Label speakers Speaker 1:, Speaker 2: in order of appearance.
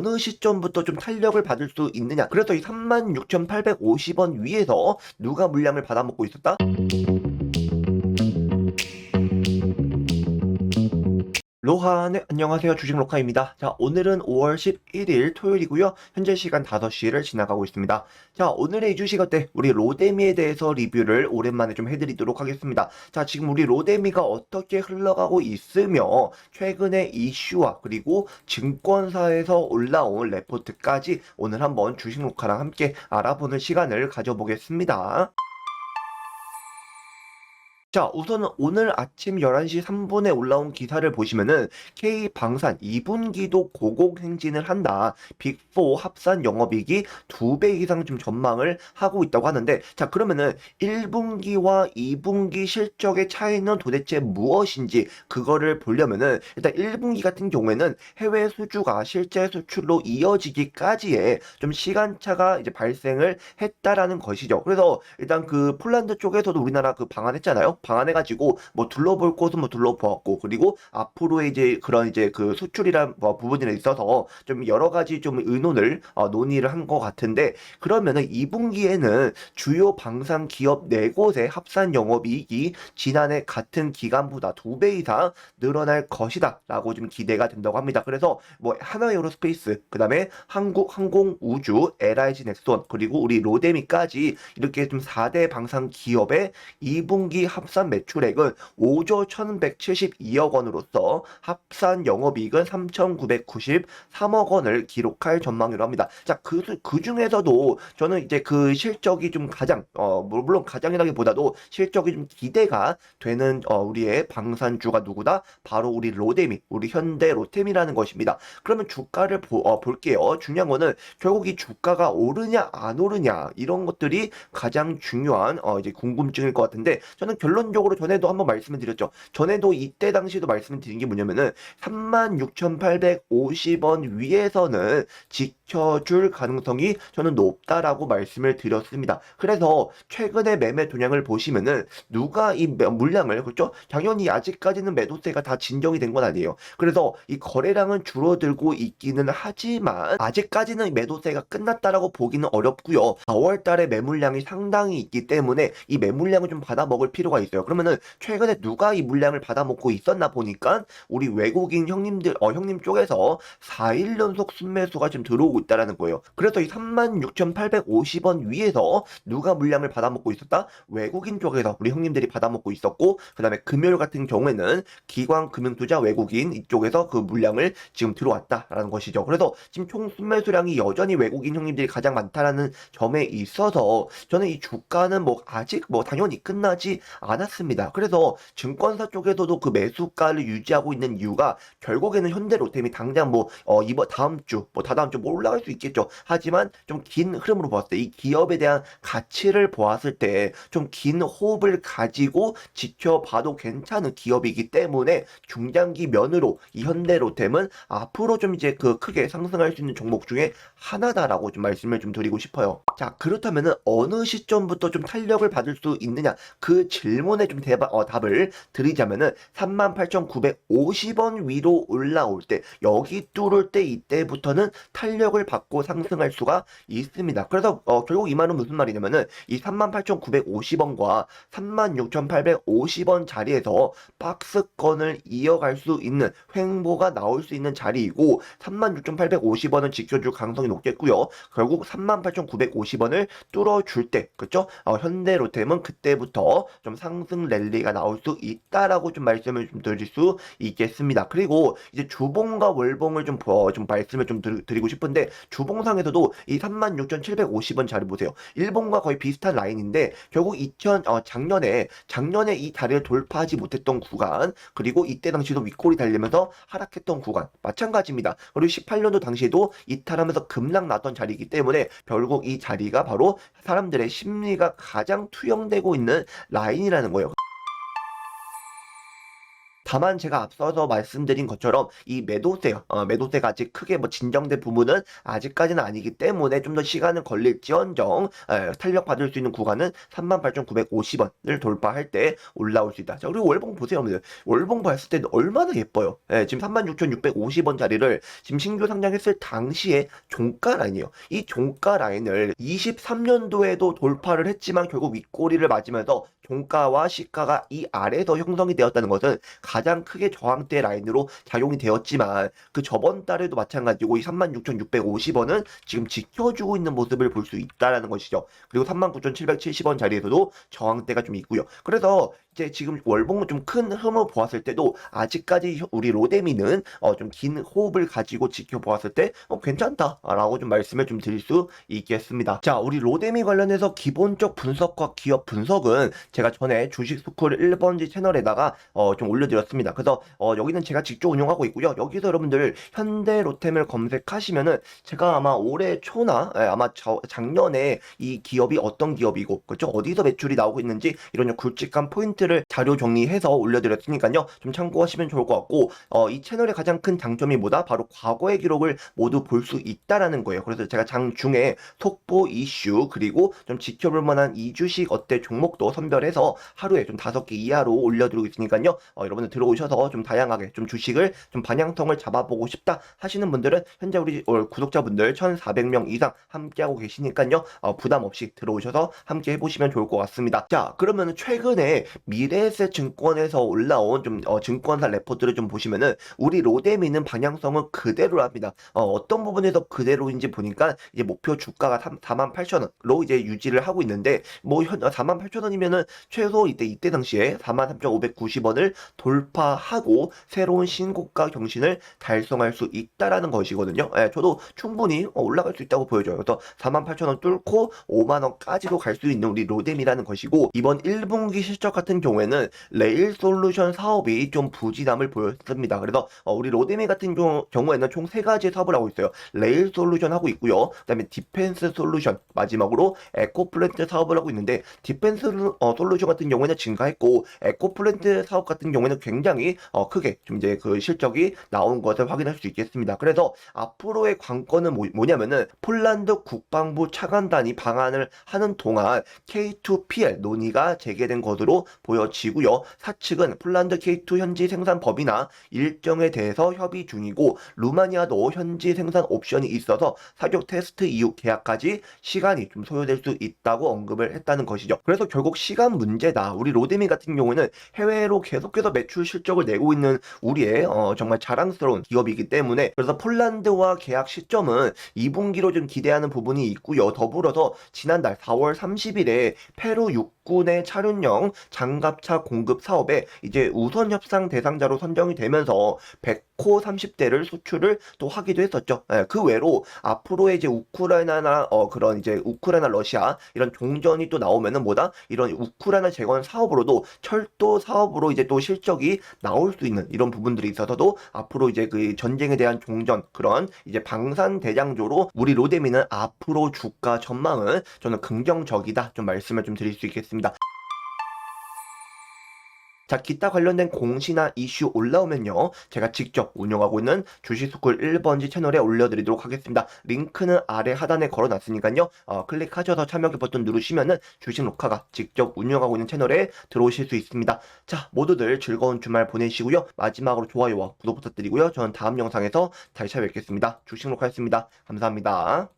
Speaker 1: 어느 시점부터 좀 탄력을 받을 수 있느냐. 그래서 이 36,850원 위에서 누가 물량을 받아먹고 있었다? 로하, 네, 안녕하세요. 주식 로카입니다. 자, 오늘은 5월 11일 토요일이고요. 현재 시간 5시를 지나가고 있습니다. 자, 오늘의 이주식 어때? 우리 로데미에 대해서 리뷰를 오랜만에 좀 해드리도록 하겠습니다. 자, 지금 우리 로데미가 어떻게 흘러가고 있으며 최근의 이슈와 그리고 증권사에서 올라온 레포트까지 오늘 한번 주식 로카랑 함께 알아보는 시간을 가져보겠습니다. 자, 우선은 오늘 아침 11시 3분에 올라온 기사를 보시면은 K방산 2분기도 고공행진을 한다. 빅4 합산 영업이익이 2배 이상 좀 전망을 하고 있다고 하는데, 자, 그러면은 1분기와 2분기 실적의 차이는 도대체 무엇인지 그거를 보려면은 일단 1분기 같은 경우에는 해외 수주가 실제 수출로 이어지기까지의 좀 시간차가 이제 발생을 했다라는 것이죠. 그래서 일단 그 폴란드 쪽에서도 우리나라 그 방한했잖아요. 방한해가지고 뭐 둘러볼 곳은 뭐 둘러보았고, 그리고 앞으로의 이제 그런 이제 그 수출이란 뭐 부분에 있어서 좀 여러 가지 좀 의논을 논의를 한 것 같은데, 그러면은 2분기에는 주요 방산 기업 4곳의 합산 영업이익이 지난해 같은 기간보다 2배 이상 늘어날 것이다 라고 좀 기대가 된다고 합니다. 그래서 뭐 하나에어로스페이스, 그 다음에 한국항공우주, LIG 넥슨, 그리고 우리 로데미까지 이렇게 좀 4대 방산 기업의 2분기 합산 매출액은 5조 1172억 원으로서 합산 영업이익은 3,993억 원을 기록할 전망이라고 합니다. 자, 그 중에서도 저는 이제 그 실적이 좀 가장, 물론 가장이라기보다도 실적이 좀 기대가 되는, 우리의 방산주가 누구다? 바로 우리 로데미, 우리 현대 로템이라는 것입니다. 그러면 주가를 볼게요. 중요한 거는 결국 이 주가가 오르냐, 안 오르냐, 이런 것들이 가장 중요한, 이제 궁금증일 것 같은데, 저는 결론적으로 전에도 한번 말씀을 드렸죠. 전에도 이때 당시에도 말씀을 드린 게 뭐냐면은 36,850원 위에서는 지켜줄 가능성이 저는 높다라고 말씀을 드렸습니다. 그래서 최근의 매매 동향을 보시면은 누가 이 물량을, 그렇죠? 당연히 아직까지는 매도세가 다 진정이 된 건 아니에요. 그래서 이 거래량은 줄어들고 있기는 하지만 아직까지는 매도세가 끝났다라고 보기는 어렵고요. 4월 달에 매물량이 상당히 있기 때문에 이 매물량을 좀 받아먹을 필요가 있어요. 그러면은 최근에 누가 이 물량을 받아먹고 있었나 보니까 우리 외국인 형님들, 형님 쪽에서 4일 연속 순매수가 지금 들어오고 있다라는 거예요. 그래서 이 36,850원 위에서 누가 물량을 받아먹고 있었다? 외국인 쪽에서 우리 형님들이 받아먹고 있었고, 그 다음에 금요일 같은 경우에는 기관금융투자 외국인 이쪽에서 그 물량을 지금 들어왔다라는 것이죠. 그래서 지금 총 순매수량이 여전히 외국인 형님들이 가장 많다라는 점에 있어서 저는 이 주가는 뭐 아직 뭐 당연히 끝나지 않았습니다. 그래서 증권사 쪽에서도 그 매수가를 유지하고 있는 이유가 결국에는 현대로템이 당장 뭐 이번 다음 주, 뭐 다다음 주 뭐 올라갈 수 있겠죠. 하지만 좀 긴 흐름으로 봤을 때 이 기업에 대한 가치를 보았을 때 좀 긴 호흡을 가지고 지켜봐도 괜찮은 기업이기 때문에 중장기 면으로 이 현대로템은 앞으로 좀 이제 그 크게 상승할 수 있는 종목 중에 하나다라고 좀 말씀을 좀 드리고 싶어요. 자, 그렇다면은 어느 시점부터 좀 탄력을 받을 수 있느냐? 그 질문에 좀 답을 드리자면은 38,950원 위로 올라올 때, 여기 뚫을 때 이때부터는 탄력을 받고 상승할 수가 있습니다. 그래서 결국 이 말은 무슨 말이냐면은 이 38,950원과 36,850원 자리에서 박스권을 이어갈 수 있는 횡보가 나올 수 있는 자리이고, 36,850원은 지켜줄 가능성이 높겠고요. 결국 38,950원을 뚫어줄 때, 그쵸? 현대로템은 그때부터 좀 상승 랠리가 나올 수 있다라고 좀 말씀을 좀 드릴 수 있겠습니다. 그리고 이제 주봉과 월봉을 좀 말씀을 좀 드리고 싶은데, 주봉상에서도 이 36,750원 자리 보세요. 일봉과 거의 비슷한 라인인데 결국 작년에 이 자리를 돌파하지 못했던 구간, 그리고 이때 당시도 윗골이 달리면서 하락했던 구간 마찬가지입니다. 그리고 18년도 당시에도 이탈하면서 급락 났던 자리이기 때문에 결국 이 자리가 바로 사람들의 심리가 가장 투영되고 있는 라인이라는 거예요. 다만 제가 앞서서 말씀드린 것처럼 이 매도세가 아직 크게 뭐 진정된 부분은 아직까지는 아니기 때문에 좀 더 시간은 걸릴지언정 탄력받을 수 있는 구간은 38,950원을 돌파할 때 올라올 수 있다. 자, 그리고 월봉 보세요. 월봉 봤을 때는 얼마나 예뻐요. 지금 36,650원 자리를 지금 신규 상장했을 당시에 종가 라인이에요. 이 종가 라인을 23년도에도 돌파를 했지만 결국 윗꼬리를 맞으면서 종가와 시가가 이 아래에서 형성이 되었다는 것은 가장 크게 저항대 라인으로 작용이 되었지만 그 저번 달에도 마찬가지고 이 36,650원은 지금 지켜주고 있는 모습을 볼 수 있다라는 것이죠. 그리고 39,770원 자리에서도 저항대가 좀 있고요. 그래서 이제 지금 월봉은 좀 큰 흐름을 보았을 때도 아직까지 우리 로데미는 좀 긴 호흡을 가지고 지켜보았을 때 괜찮다라고 좀 말씀을 좀 드릴 수 있겠습니다. 자, 우리 로데미 관련해서 기본적 분석과 기업 분석은 제가 전에 주식스쿨 1번지 채널에다가 좀 올려드렸습니다. 그래서 여기는 제가 직접 운영하고 있고요. 여기서 여러분들 현대로템을 검색하시면은 제가 아마 올해 초나 아마 작년에 이 기업이 어떤 기업이고 그렇죠? 어디서 매출이 나오고 있는지 이런 굵직한 포인트를 자료 정리해서 올려드렸으니까요. 좀 참고하시면 좋을 것 같고 이 채널의 가장 큰 장점이 뭐다? 바로 과거의 기록을 모두 볼 수 있다라는 거예요. 그래서 제가 장중에 속보 이슈 그리고 좀 지켜볼 만한 이주식 어때 종목도 선별해서 하루에 좀 5개 이하로 올려드리고 있으니까요. 여러분들 들어오셔서 좀 다양하게 좀 주식을 좀 방향성을 잡아보고 싶다 하시는 분들은 현재 우리 구독자분들 1,400명 이상 함께하고 계시니까요. 부담 없이 들어오셔서 함께 해보시면 좋을 것 같습니다. 자, 그러면 최근에 미래에셋 증권에서 올라온 좀 증권사 레포트를 좀 보시면은 우리 로데미는 방향성은 그대로랍니다. 어떤 부분에서 그대로인지 보니까 이제 목표 주가가 48,000원로 이제 유지를 하고 있는데 뭐 48,000원이면은 최소 이때 당시에 43,590원을 돌파하고 새로운 신고가 경신을 달성할 수 있다라는 것이거든요. 저도 충분히 올라갈 수 있다고 보여져요. 그래서 48,000원 뚫고 5만원까지도 갈 수 있는 우리 로뎀이라는 것이고 이번 1분기 실적 같은 경우에는 레일 솔루션 사업이 좀 부진함을 보였습니다. 그래서 우리 로데미 같은 경우에는 총 3가지 사업을 하고 있어요. 레일 솔루션 하고 있고요. 그다음에 디펜스 솔루션 마지막으로 에코플랜트 사업을 하고 있는데 디펜스 솔루션 같은 경우에는 증가했고 에코플랜트 사업 같은 경우에는 굉장히 크게 좀 이제 그 실적이 나온 것을 확인할 수 있겠습니다. 그래서 앞으로의 관건은 뭐냐면은 폴란드 국방부 차관단이 방한을 하는 동안 K2PL 논의가 재개된 것으로 보여지고요. 사측은 폴란드 K2 현지 생산 법이나 일정에 대해서 협의 중이고 루마니아도 현지 생산 옵션이 있어서 사격 테스트 이후 계약까지 시간이 좀 소요될 수 있다고 언급을 했다는 것이죠. 그래서 결국 시간 문제다. 우리 로데미 같은 경우에는 해외로 계속해서 매출 실적을 내고 있는 우리의 정말 자랑스러운 기업이기 때문에 그래서 폴란드와 계약 시점은 2분기로 좀 기대하는 부분이 있고요. 더불어서 지난달 4월 30일에 페루 육군의 차륜형 장갑차 공급 사업에 이제 우선 협상 대상자로 선정이 되면서 100호 30대를 수출을 또 하기도 했었죠. 그 외로 앞으로의 이제 우크라이나나 그런 이제 우크라이나 러시아 이런 종전이 또 나오면은 뭐다? 이런 우크라이나 재건 사업으로도 철도 사업으로 이제 또 실적이 나올 수 있는 이런 부분들이 있어서도 앞으로 이제 그 전쟁에 대한 종전 그런 이제 방산 대장조로 우리 로데미는 앞으로 주가 전망은 저는 긍정적이다 좀 말씀을 좀 드릴 수 있겠습니다. 자, 기타 관련된 공시나 이슈 올라오면요. 제가 직접 운영하고 있는 주식스쿨 1번지 채널에 올려드리도록 하겠습니다. 링크는 아래 하단에 걸어놨으니까요. 클릭하셔서 참여기 버튼 누르시면은 주식 녹화가 직접 운영하고 있는 채널에 들어오실 수 있습니다. 자, 모두들 즐거운 주말 보내시고요. 마지막으로 좋아요와 구독 부탁드리고요. 저는 다음 영상에서 다시 찾아뵙겠습니다. 주식 녹화였습니다. 감사합니다.